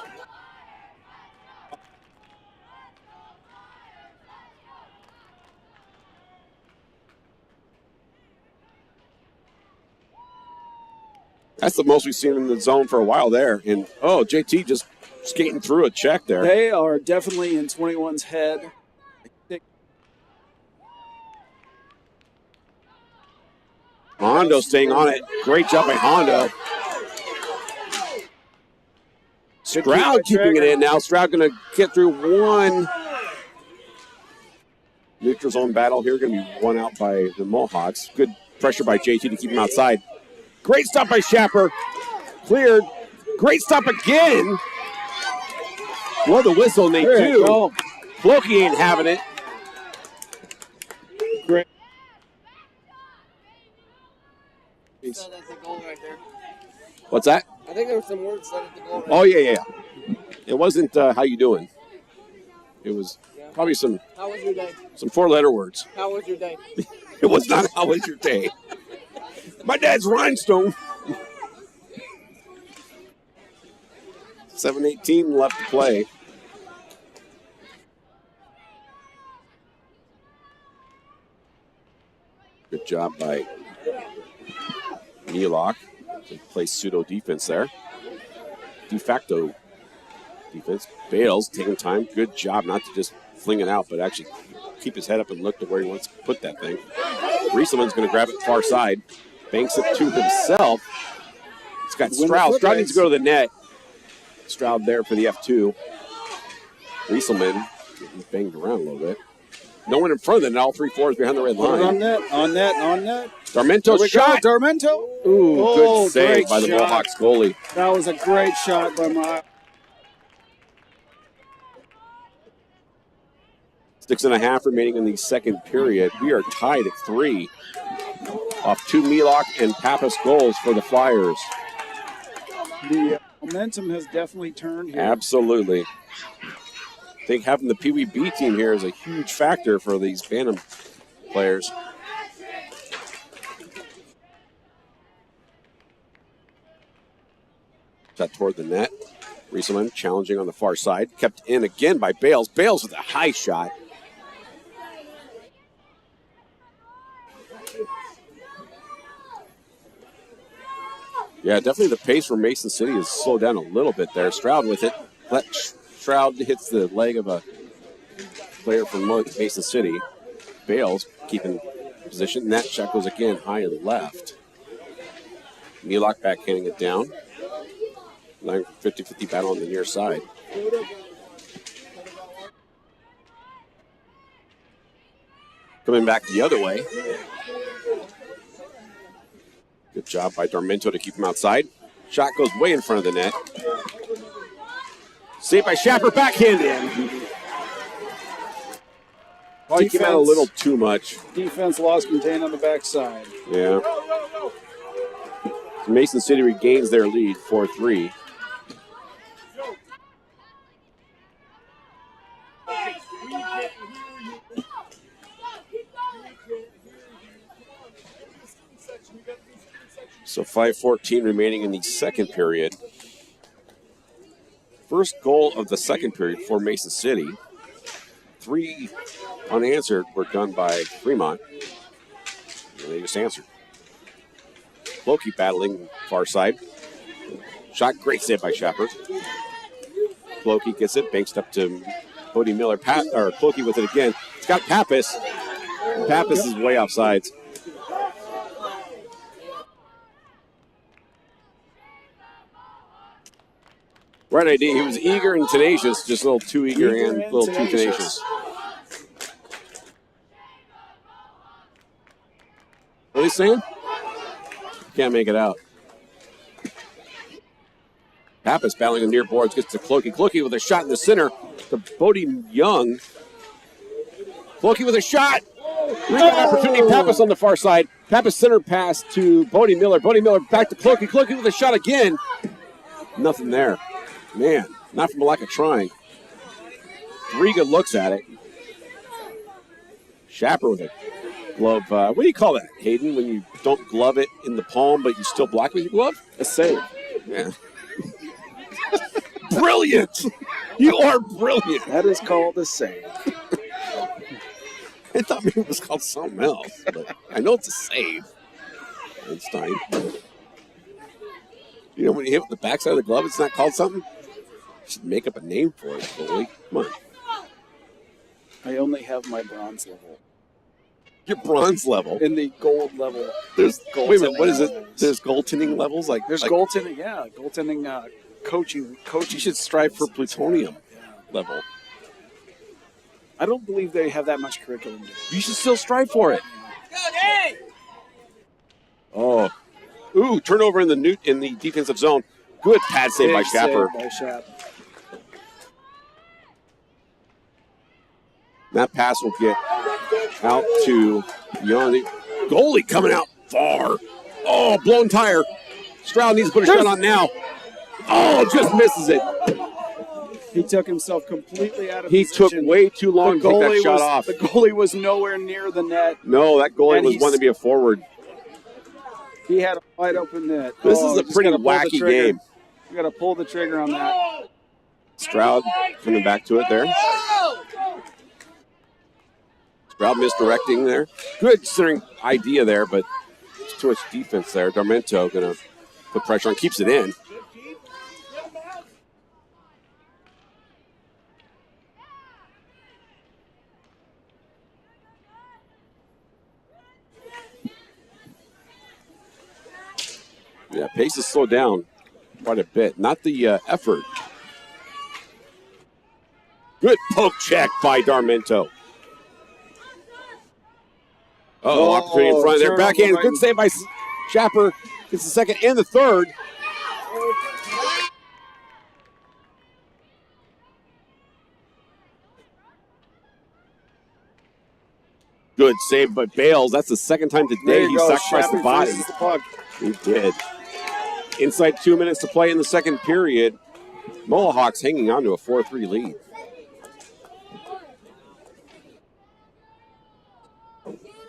C: That's the most we've seen in the zone for a while there. And, JT just skating through a check there.
M: They are definitely in 21's head.
C: Hondo staying on it. Great job by Hondo. Stroud keeping it in now. Stroud going to get through one. Neutral zone battle here, going to be won out by the Mohawks. Good pressure by JT to keep him outside. Great stop by Schapper. Cleared. Great stop again. Blow the whistle, and they do. Floki ain't having it.
M: Great.
C: What's that?
F: I think there were some words said at the goal.
C: Oh, yeah. It wasn't how you doing. It was probably some
F: How was your day?
C: some 4-letter words.
F: How was your day?
C: It was not how was your day. My dad's rhinestone. 7:18 left to play. Good job by Mielok to play pseudo defense there. De facto defense. Bales taking time. Good job not to just fling it out, but actually keep his head up and look to where he wants to put that thing. Rieselman's going to grab it far side. Banks it to himself. He's got Stroud. Stroud needs to go to the net. Stroud there for the F2. Rieselman getting banged around a little bit. No one in front of the net. All 3-4s behind the red line.
M: On net.
C: Darmento's shot.
M: Darmento.
C: Ooh, good save by the Mohawks goalie.
M: That was a great shot by Mohawks.
C: 6.5 remaining in the second period. We are tied at 3 off 2 Mielok and Pappas goals for the Flyers.
M: The momentum has definitely turned here.
C: Absolutely. I think having the Pee Wee B team here is a huge factor for these Bantam players. Shot toward the net. Rieselman challenging on the far side. Kept in again by Bales. Bales with a high shot. Yeah, definitely the pace for Mason City has slowed down a little bit there. Stroud with it. Stroud hits the leg of a player from Mason City. Bales keeping position. And that shot goes again high and left. Mielok backhanding it down. 50-50 battle on the near side. Coming back the other way. Good job by Darmento to keep him outside. Shot goes way in front of the net. Saved by Schapper, backhand. Oh, he came out a little too much.
M: Defense lost contain on the backside.
C: Yeah. Mason City regains their lead, 4-3. So 5:14 remaining in the second period. First goal of the second period for Mason City. 3 unanswered were done by Fremont. And they just answered. Loki battling far side. Shot, great save by Schapper. Loki gets it, banks up to Bodie Miller. Loki with it again. It's got Pappas. Pappas is way off sides. Right idea. He was eager and tenacious, just a little too eager and a little too tenacious. What are they saying? Can't make it out. Pappas battling the near boards, gets to Clokey. Clokey with a shot in the center to Bodie Young. Clokey with a shot. Rebound opportunity. Pappas on the far side. Pappas center pass to Bodie Miller. Bodie Miller back to Clokey. Clokey with a shot again. Nothing there. Man, not from a lack of trying. 3 good looks at it. Schapper with a glove. What do you call that, Hayden, when you don't glove it in the palm, but you still block with your glove?
M: A save.
C: Yeah. Brilliant! You are brilliant.
M: That is called a save.
C: I thought maybe it was called something else, but I know it's a save. Einstein. You know, when you hit with the backside of the glove, it's not called something? You should make up a name for it, Foley. Come on.
M: I only have my bronze level.
C: Your bronze level?
M: In the gold level.
C: There's wait a minute, what is it? There's goaltending levels? There's
M: goaltending, yeah. Goaltending coaching.
C: You should strive for plutonium level.
M: I don't believe they have that much curriculum.
C: You should still strive for it. Oh, ooh! Turnover in the defensive zone. Good pad save by Schapper. That pass will get out to Young. Goalie coming out far. Oh, blown tire. Stroud needs to put a shot on now. Oh, just misses it.
M: He took himself completely out of
C: He
M: position.
C: took way too long to take that shot off.
M: The goalie was nowhere near the net.
C: No, that goalie was wanting to be a forward.
M: He had a wide open net.
C: This is a pretty wacky game.
M: You got to pull the trigger on that.
C: Stroud coming back to it there. Stroud misdirecting there. Good considering idea there, but it's too much defense there. Darmento going to put pressure on, keeps it in. Yeah, pace has slowed down quite a bit. Not the effort. Good poke check by Darmento. Opportunity in front there. Backhand. Good save by Schapper. Gets the second and the third. Good save by Bales. That's the second time today he sacrificed the body. He did. Inside 2 minutes to play in the second period. Mohawks hanging on to a 4-3 lead.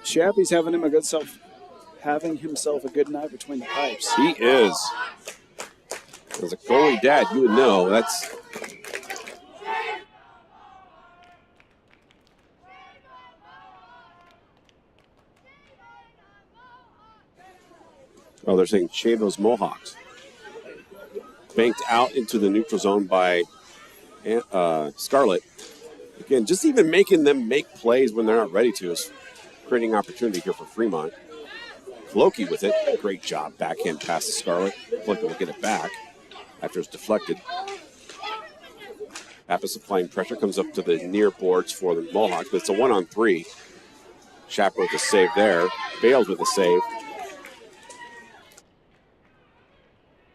M: Shappy's having himself a good night between the pipes.
C: He is. As a goalie dad, you would know that's. Oh, they're saying shave those Mohawks. Banked out into the neutral zone by Scarlett. Again, just even making them make plays when they're not ready to is creating opportunity here for Fremont. Floki with it. Great job. Backhand pass to Scarlett. Floki will get it back after it's deflected. Pappas applying pressure. Comes up to the near boards for the Mohawks, but it's a 1-on-3. Schapper with a save there. Bales with a save.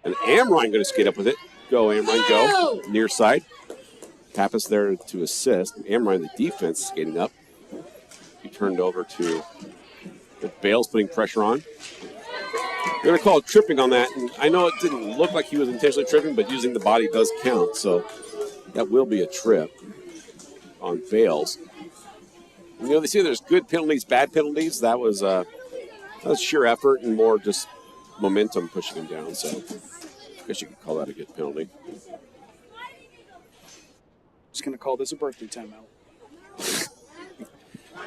C: And Amrine going to skate up with it. Go, Amrine, go. Near side. Pappas there to assist. Amrine, the defense, skating up. He turned over to Bales putting pressure on. They're going to call it tripping on that. And I know it didn't look like he was intentionally tripping, but using the body does count. So that will be a trip on Bales. You know, they say there's good penalties, bad penalties. That was sheer effort and more just momentum pushing him down. So I guess you could call that a good penalty.
M: Just going to call this a birthday timeout.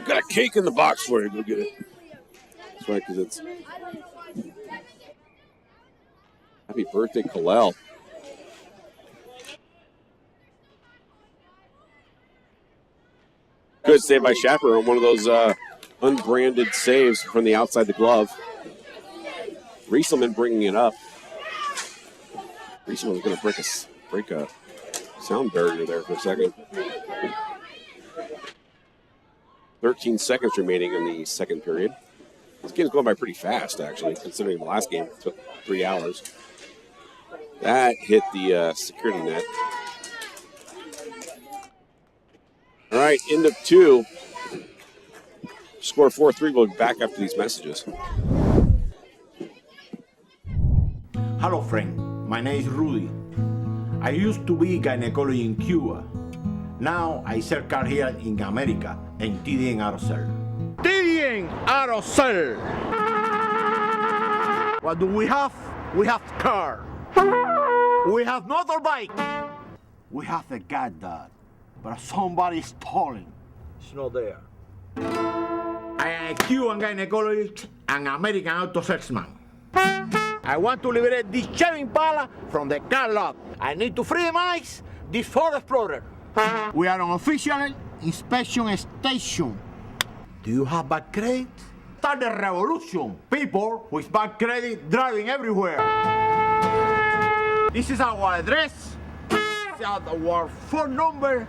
C: Got a cake in the box for you. Go get it. That's right, because it's happy birthday, Kalel. Good save by Schapper on one of those unbranded saves from the outside the glove. Rieselman bringing it up. Rieselman's going to break a sound barrier there for a second. 13 seconds remaining in the second period. This game's going by pretty fast, actually, considering the last game took 3 hours. That hit the security net. All right, end of 2. Score 4-3. We'll be back after these messages.
N: Hello, friend. My name is Rudy. I used to be gynecology in Cuba. Now I sell car here in America in TDN Auto Sell. TDN Auto Sell. What do we have? We have car. We have motorbike. We have a cat dog, but somebody stole it. It's not there. I am a Cuban gynecologist and American auto salesman. I want to liberate this Chevy Impala from the car lot. I need to freemize this Ford Explorer. We are on official inspection station. Do you have bad credit? Start the revolution. People with bad credit driving everywhere. This is our address. This is our phone number.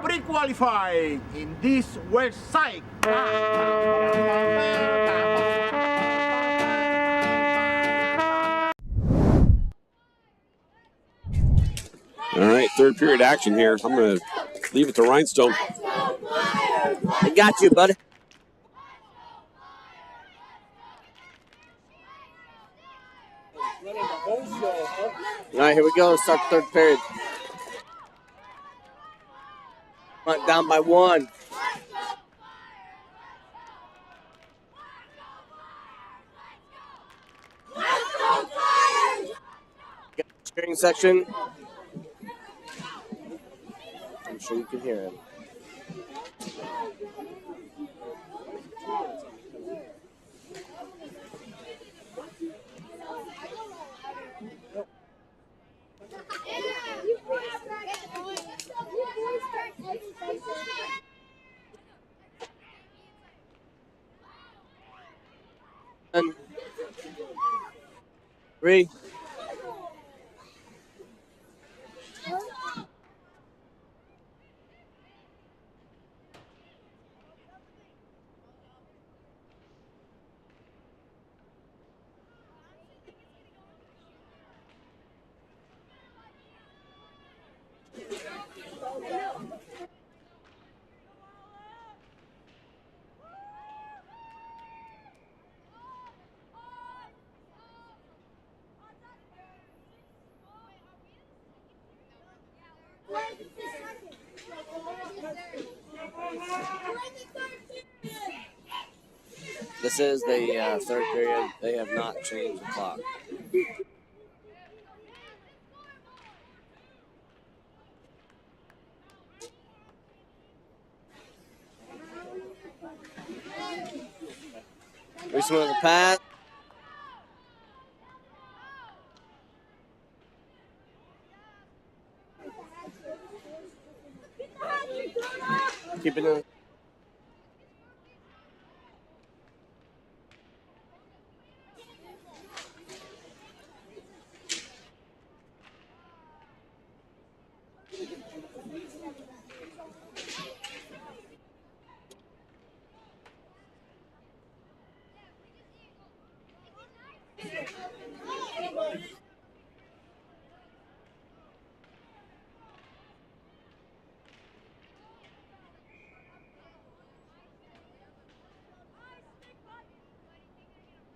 N: Pre-qualified in this website.
C: All right, third period action here. I'm going to leave it to Rhinestone.
F: I got you, buddy. All right, here we go. Start the third period. Front down by 1. Got the cheering section. I'm sure you can hear him. And 3. This is the third period. They have not changed the clock. Reaching with the pass. Keep it in.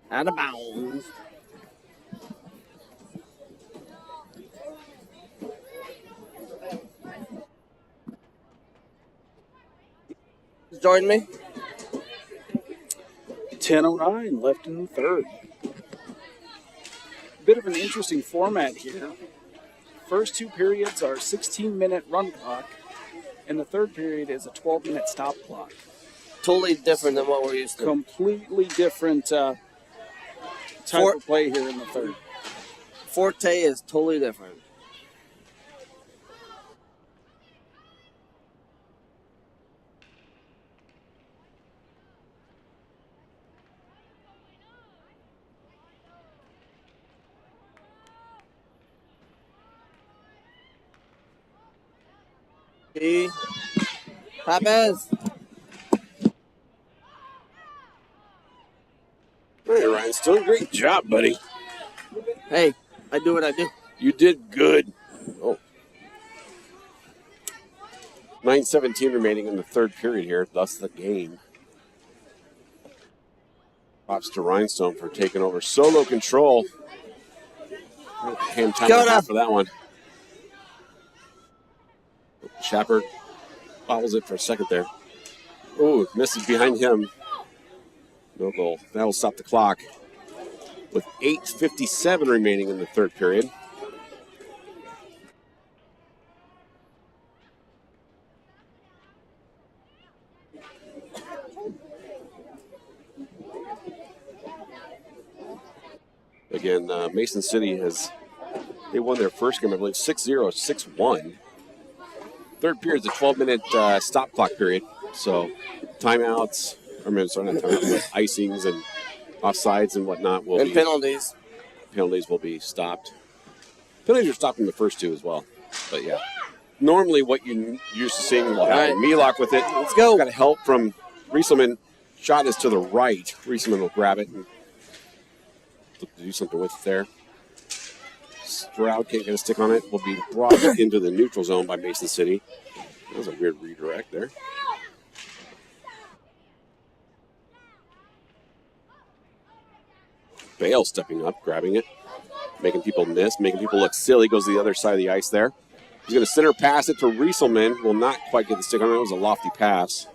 F: Out of bounds. Join me.
M: 10:09 left in the third. Bit of an interesting format here. First 2 periods are 16-minute run clock, and the third period is a 12-minute stop clock.
F: Totally different than what we're used to.
M: Completely different type of play here in the third.
F: Forte is totally different. Papez.
C: Hey, Ryan, still great job, buddy.
F: Hey, I do what I do.
C: You did good. Oh. 9:17 remaining in the third period here, thus the game. Props to Rhinestone for taking over solo control. Cam time for that one. Shepard bobbles it for a second there. Ooh, misses behind him. No goal. That will stop the clock with 8:57 remaining in the third period. Again, Mason City they won their first game, I believe, 6-0, 6-1. Third period is a 12-minute stop clock period. So timeouts, not timeouts, but icings and offsides and whatnot will
F: penalties.
C: Penalties will be stopped. Penalties are stopping the first two as well. But yeah. Normally what you used to seeing will happen. Melock with it.
F: Let's go.
C: Got help from Rieselman. Shot is to the right. Rieselman will grab it and do something with it there. Stroud can't get a stick on it. Will be brought into the neutral zone by Mason City. That was a weird redirect there. Bale stepping up, grabbing it, making people miss, making people look silly. Goes to the other side of the ice there. He's going to center pass it to Rieselman. Will not quite get the stick on it. It was a lofty pass.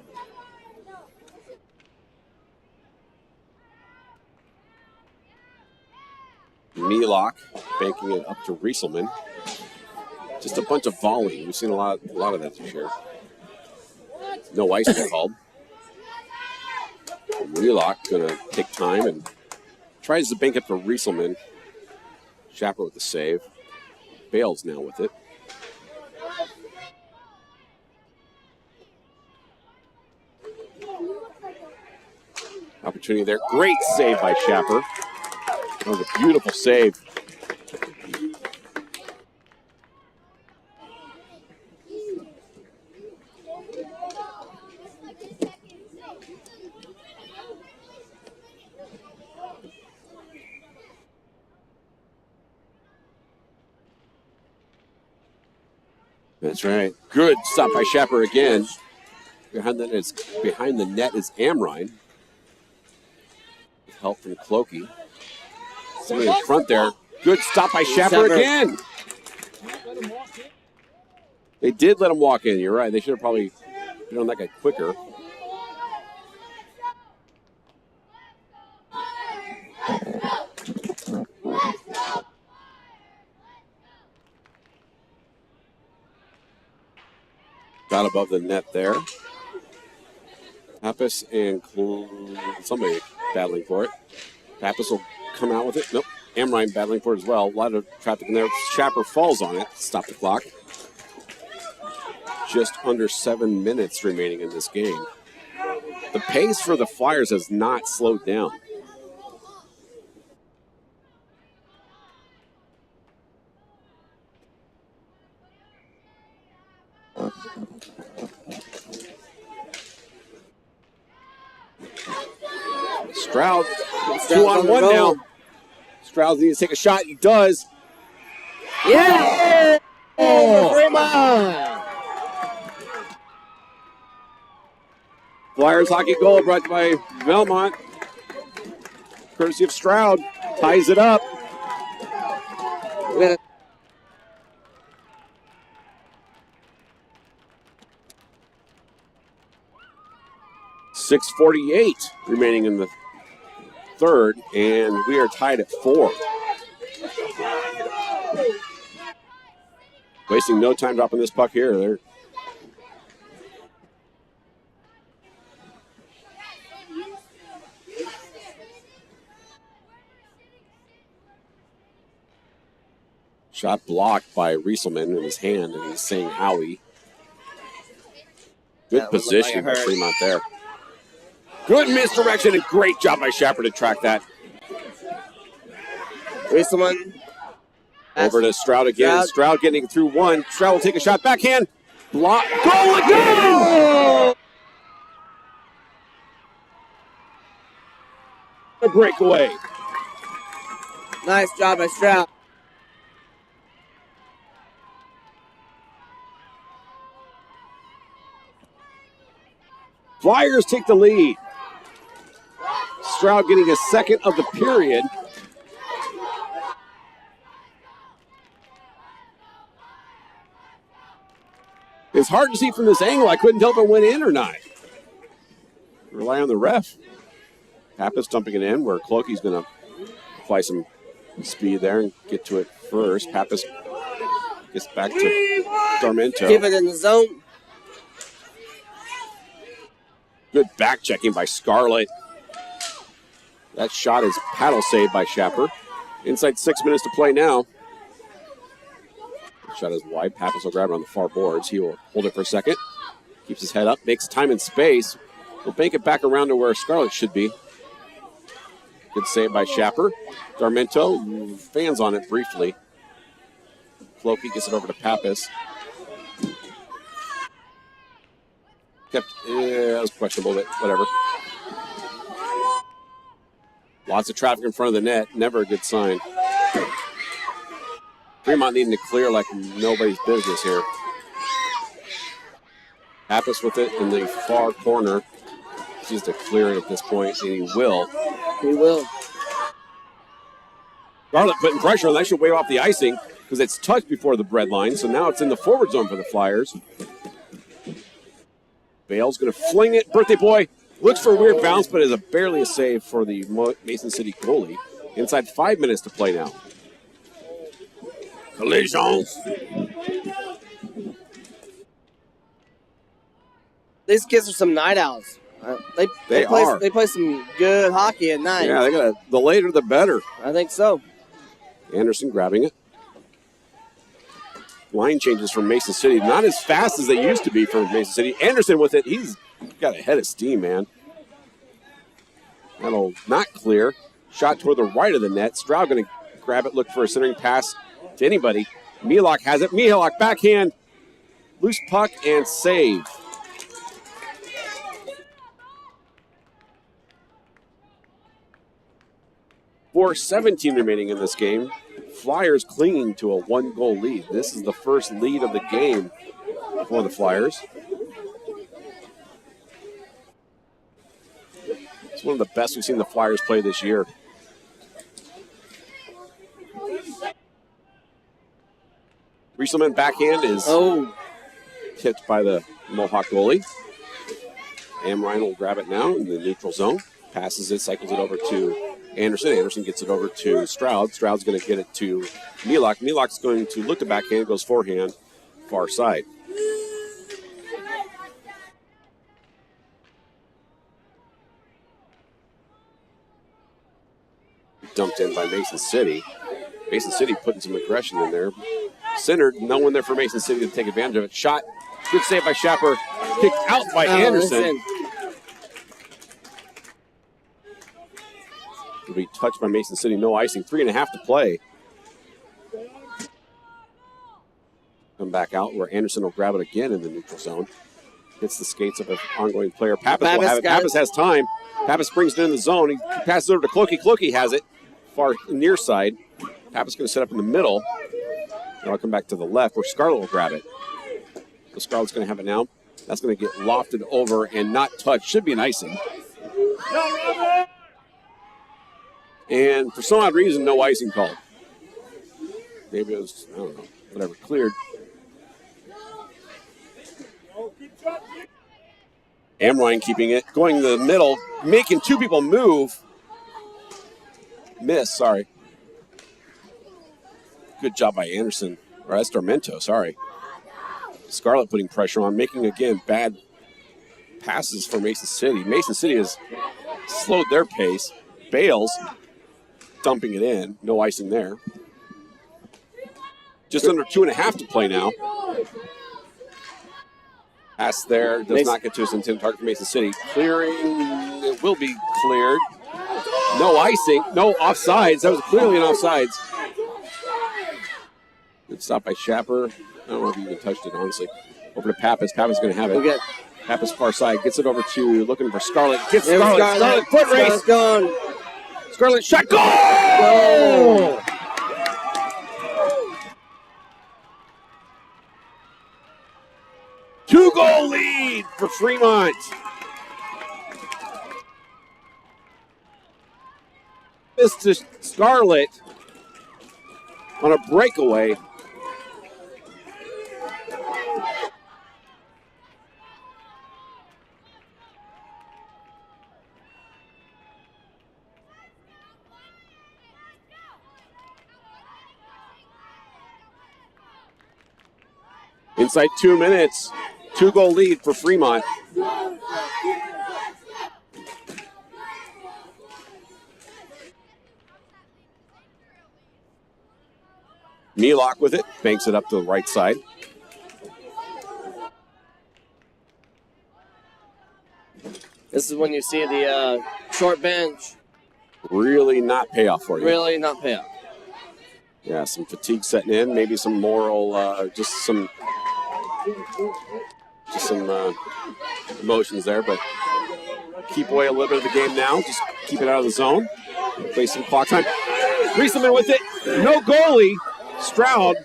C: Melock banking it up to Rieselman. Just a bunch of volleying. We've seen a lot of that this year. No ice called. Melock going to take time and tries to bank it for Rieselman. Schapper with the save. Bale's now with it. Opportunity there. Great save by Schapper. That was a beautiful save. That's right. Good stop by Schapper again. Behind the net is Amrine. With help from Clokey. Somebody in front there. Good stop by Schapper again. They did let him walk in. You're right. They should have probably been on that guy quicker. Got above the net there. Pappas and somebody battling for it. Pappas will come out with it. Nope. Amrine battling for it as well. A lot of traffic in there. Schapper falls on it. Stop the clock. Just under 7 minutes remaining in this game. The pace for the Flyers has not slowed down. Stroud, 2-on-1 now. Stroud needs to take a shot. He does.
F: Yeah! Fremont!
C: Flyers hockey goal brought by Belmont. Courtesy of Stroud. Ties it up.
F: Yeah.
C: 6:48 remaining in the third, and we are tied at 4. Wasting no time dropping this puck here. They're shot blocked by Rieselman in his hand, and he's saying Howie. Good position by Fremont there. Good misdirection and great job by Schapper to track that.
F: Rieselman.
C: Over to Stroud again. Stroud getting through one. Stroud will take a shot. Backhand. Block. Goal again! A breakaway.
F: Nice job by Stroud.
C: Flyers take the lead. Stroud getting a second of the period. It's hard to see from this angle. I couldn't tell if it went in or not. Rely on the ref. Pappas dumping it in where Clokey's going to apply some speed there and get to it first. Pappas gets back to Darmento.
F: Keep it in the zone.
C: Good back checking by Scarlett. That shot is paddle saved by Schapper. Inside 6 minutes to play now. Shot is wide. Pappas will grab it on the far boards. He will hold it for a second. Keeps his head up. Makes time and space. Will bank it back around to where Scarlett should be. Good save by Schapper. Darmento fans on it briefly. Clokey gets it over to Pappas. That was questionable, but whatever. Lots of traffic in front of the net. Never a good sign. Fremont needing to clear like nobody's business here. Pappas with it in the far corner. He needs to clear it at this point, and he will.
F: He will.
C: Scarlett putting pressure on that. Should wave off the icing because it's touched before the bread line. So now it's in the forward zone for the Flyers. Bale's going to fling it. Birthday boy looks for a weird bounce, but is barely a save for the Mason City goalie. Inside 5 minutes to play now. Collisions.
F: These kids are some night owls. They play some good hockey at night.
C: Yeah, the later the better.
F: I think so.
C: Anderson grabbing it. Line changes from Mason City. Not as fast as they used to be from Mason City. Anderson with it. He's got a head of steam, man. That'll not clear. Shot toward the right of the net. Stroud going to grab it, look for a centering pass to anybody. Milok has it. Milok backhand. Loose puck and save. .4:17 remaining in this game. Flyers clinging to a 1-goal lead. This is the first lead of the game for the Flyers. It's one of the best we've seen the Flyers play this year. Rieselman backhand is tipped by the Mohawk goalie. Amrine will grab it now in the neutral zone. Passes it, cycles it over to Anderson. Anderson gets it over to Stroud. Stroud's going to get it to Milok. Milok's going to look to backhand, goes forehand, far side. Dumped in by Mason City. Mason City putting some aggression in there. Centered, no one there for Mason City to take advantage of it. Shot, good save by Schapper. Kicked out by Anderson. Will be touched by Mason City. No icing. 3.5 to play. Come back out where Anderson will grab it again in the neutral zone. Hits the skates of an ongoing player. Pappas will have it. Pappas has time. Pappas brings it in the zone. He passes it over to Clokey. Clokey has it. Far near side. Pappas going to set up in the middle. And I'll come back to the left where Scarlett will grab it. So Scarlett's going to have it now. That's going to get lofted over and not touched. Should be an icing. And for some odd reason, no icing called. Maybe it was, I don't know, whatever, cleared. Amrine keeping it, going to the middle, making two people move. Miss, sorry. Good job by Anderson, or Estormento, sorry. Scarlett putting pressure on, making, again, bad passes for Mason City. Mason City has slowed their pace. Bales dumping it in. No icing there. Just under 2.5 to play now. Pass there. Does not get to his intended target for Mason City. Clearing. It will be cleared. No icing. No offsides. That was clearly an offsides. Good stop by Schapper. I don't know if he even touched it, honestly. Over to Pappas. Pappas going to have it. Pappas far side. Gets it over to looking for Scarlett. Gets Scarlett. Scarlett foot race.
F: Gone.
C: Scarlett shot. Goal! Two-goal lead for Fremont. This to Scarlett on a breakaway. Inside 2 minutes, 2-goal lead for Fremont. Milok with it, banks it up to the right side.
F: This is when you see the short bench.
C: Really not pay off for you.
F: Really not pay off.
C: Yeah, some fatigue setting in, maybe some moral, just some emotions there, but keep away a little bit of the game now. Just keep it out of the zone. Play some clock time. Rieselman with it. No goalie. Stroud.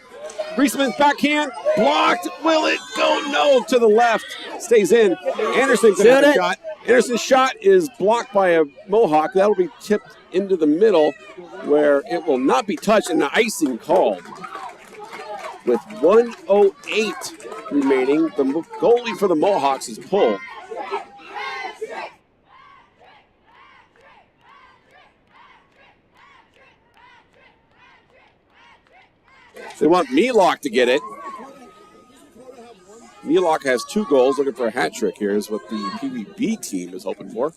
C: Rieselman's backhand. Blocked. Will it go? No. To the left. Stays in. Anderson's going to have a shot. Anderson's shot is blocked by a Mohawk. That'll be tipped into the middle where it will not be touched and the icing called. With 1:08 remaining, the goalie for the Mohawks is pulled. They want Melock to get it. Melock has 2 goals, looking for a hat trick here is what the PVB team is hoping for.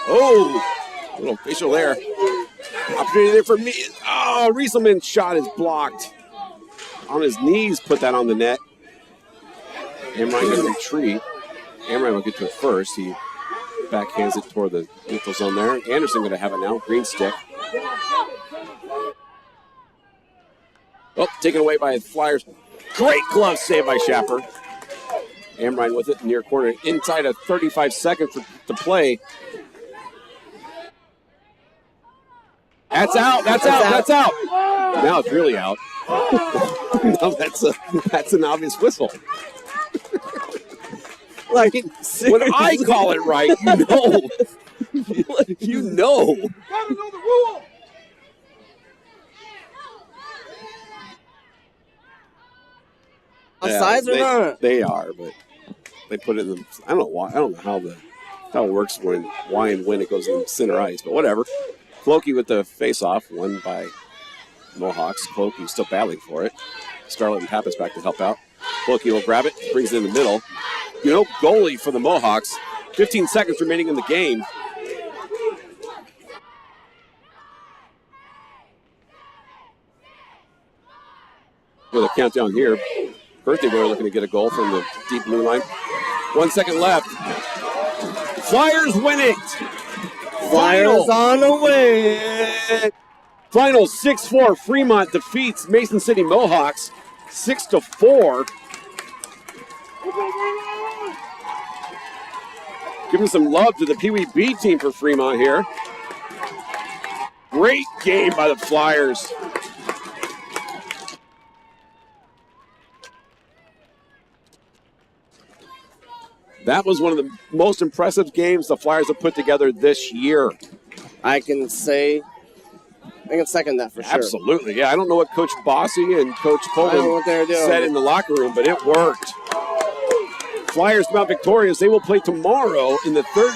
C: Oh, little facial there. Opportunity there for me. Oh, Rieselman's shot is blocked. On his knees, put that on the net. Amrine can retreat. Amrine will get to it first. He backhands it toward the neutral zone there. Anderson going to have it now. Green stick. Oh, taken away by the Flyers. Great glove save by Schaffer. Amrine with it near corner. Inside of 35 seconds to play. That's out. That's out. That's out. Now it's really out. No, that's an obvious whistle. Like when I call it right, you know. You know.
M: Gotta know the rule.
F: Offsides or not?
C: They are, but they put it in the. I don't know why. I don't know how it works when it goes in center ice, but whatever. Clokey with the face-off, won by Mohawks. Clokey still battling for it. Scarlett and Pappas back to help out. Clokey will grab it, brings it in the middle. You know, goalie for the Mohawks. 15 seconds remaining in the game. With a countdown here. Birthday boy looking to get a goal from the deep blue line. 1 second left. Flyers win it.
F: Flyers on the way.
C: Final 6-4. Fremont defeats Mason City Mohawks 6-4. Giving some love to the Pee Wee B team for Fremont here. Great game by the Flyers. That was one of the most impressive games the Flyers have put together this year.
F: I can second that for sure.
C: Absolutely, yeah. I don't know what Coach Bossy and Coach Coleman said in the locker room, but it worked. Flyers come out victorious. They will play tomorrow in the third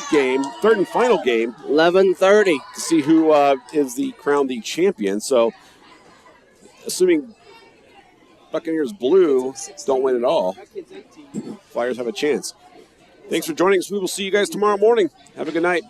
C: and final game.
F: 11:30.
C: To see who is crowned the champion. So, assuming Buccaneers blue don't win at all, Flyers have a chance. Thanks for joining us. We will see you guys tomorrow morning. Have a good night.